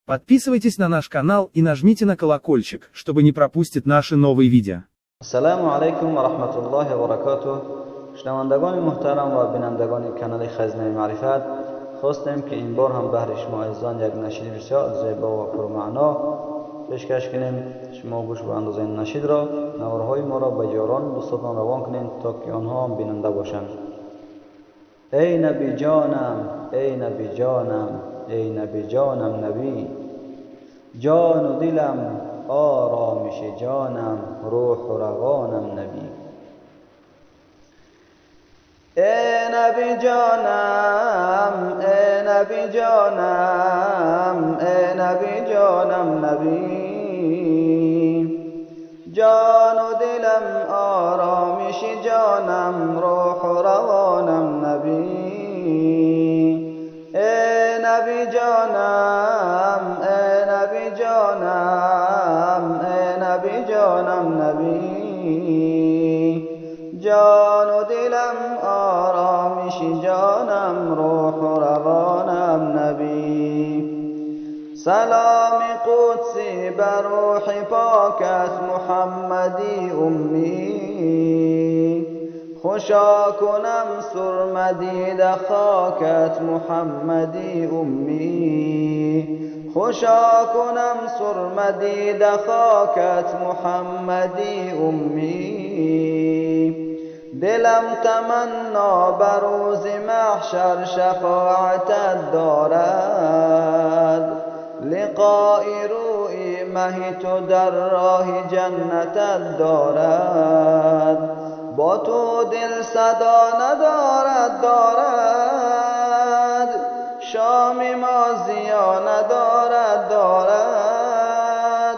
Подписывайтесь на наш канал и нажмите на колокольчик, чтобы не пропустить наши новые видео. السلام علیکم و رحمت الله و برکاته. شنوندگان محترم و بینندگان کانال خزینه معرفت، خواستیم که این بار هم بهر شما عزیزان یک نشید بسیار زیبا و پرمعنا پیشکش کنیم. شما گوش به اندازه این نشید را، نوارهای ما را به یاران دوستان روان کنید تا که آنها هم بیننده باشند. ای نبی جانم، ای نبی جانم، ای نبی جانم نبی، جان و دلم آرامش جانم، روح و روانم نبی. ای نبی جانم، ای نبی جانم، ای نبی جانم نبی، جان و دلم آرامش جانم، روح و روانم نبی. ای نبی جانم، ای نبی جانم، ای نبی جانم نبی، جان و دلم آرامش جانم، روح و روانم نبی. سلام قدسی بر روح پاکت محمدی امی، خوشا کنم سرمدید خاکت محمدی امی، خوشا کنم سرمدید خاکت محمدی امی. دلم تمنا بر روز محشر شفاعتت دارد، لقاء روی مه تو در راه جنتت دارد. با تو دل صدا ندارد دارد، شام ما زیا ندارد دارد،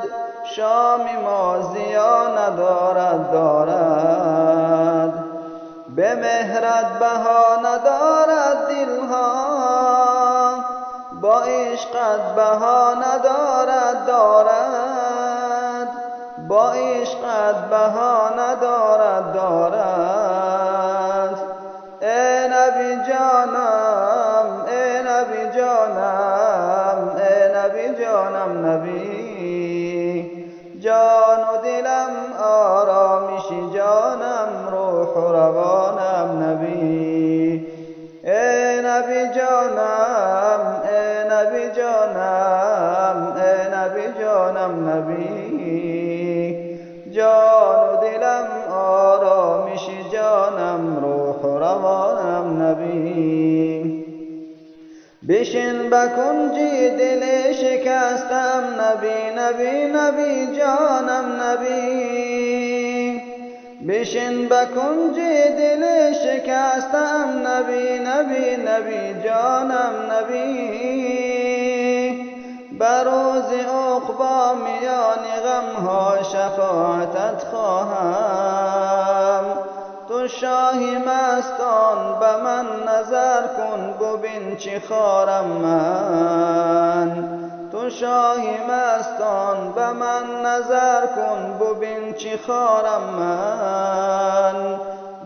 شام ما زیا ندارد دارد. به مهرت بها ندارد دلها، با عشقت بها ندارد دارد، با عشقت بها ندارد دارد. ای نبی جانم، ای نبی جانم، ای نبی جانم نبی، جان و دلم آرامش جانم، روح و روانم نبی. ای نبی جانم، ای نبی جانم، ای نبی جانم نبی، جان و دلم آرامش جانم، روح و روانم نبی. بشین بکن جی دل شکستم نبی، نبی نبی جانم نبی، بشین بکن جی دل شکستم نبی، نبی نبی جانم نبی. بروز عقبا میان غمها شفاعتت خواهم، تو شاهی مستان به من نظر کن ببین چی خارم من، تو شاهی مستان به من نظر کن ببین چی خارم من.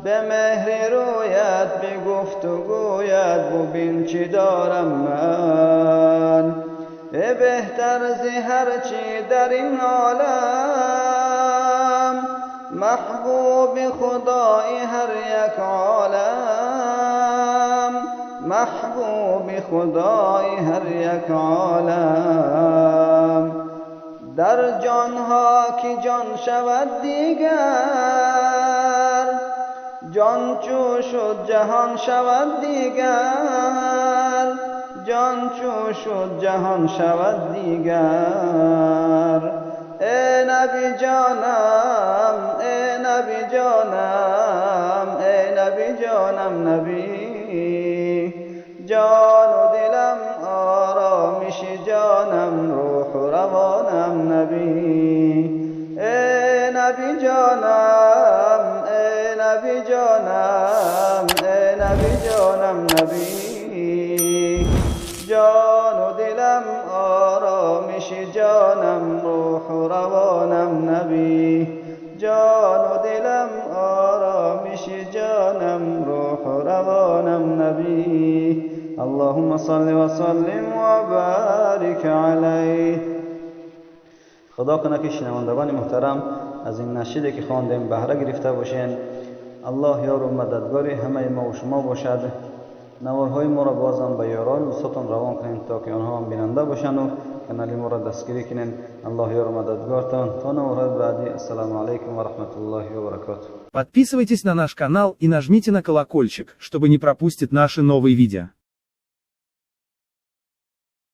به مهر رویت به گفتگویت ببین چی دارم من. ای بهتر ز هر چی در این عالم، محبوب خدای هر یک عالم، محبوب خدای هر یک عالم. در جانها که جان شود دیگر، جان چو شد جهان شود دیگر، جان چو شد جهان شود دیگر. ای نبی جانم، ای نبی جانم، ای نبی جانم نبی، جان و دلم آرامش جانم، روح و روانم نبی. ای نبی جانم، ای نبی جانم، ای نبی جانم نبی، جان و دلم آرامش جانم، روح و روانم نبی، جان و دلم آرامش جانم، روح و روانم نبی. اللهم صل وسلم وبارك وبارك عليه. خدا کنه که شنوندگان محترم از این نشیدی که خواندیم بهره گرفته باشین. الله یار و مددگار همه ما و شما باشد. نوارهای ما را بازم به یاران دوستاتون روان کنین تا که آنها هم بیننده باشن و کانال ما را دستگیری کنین. الله یار و مددگارتان. تا نوارهای بعدی. السلام علیکم و رحمت الله و برکاته. Подписывайтесь на наш канал и нажмите на колокольчик, чтобы не пропустить наши новые видео.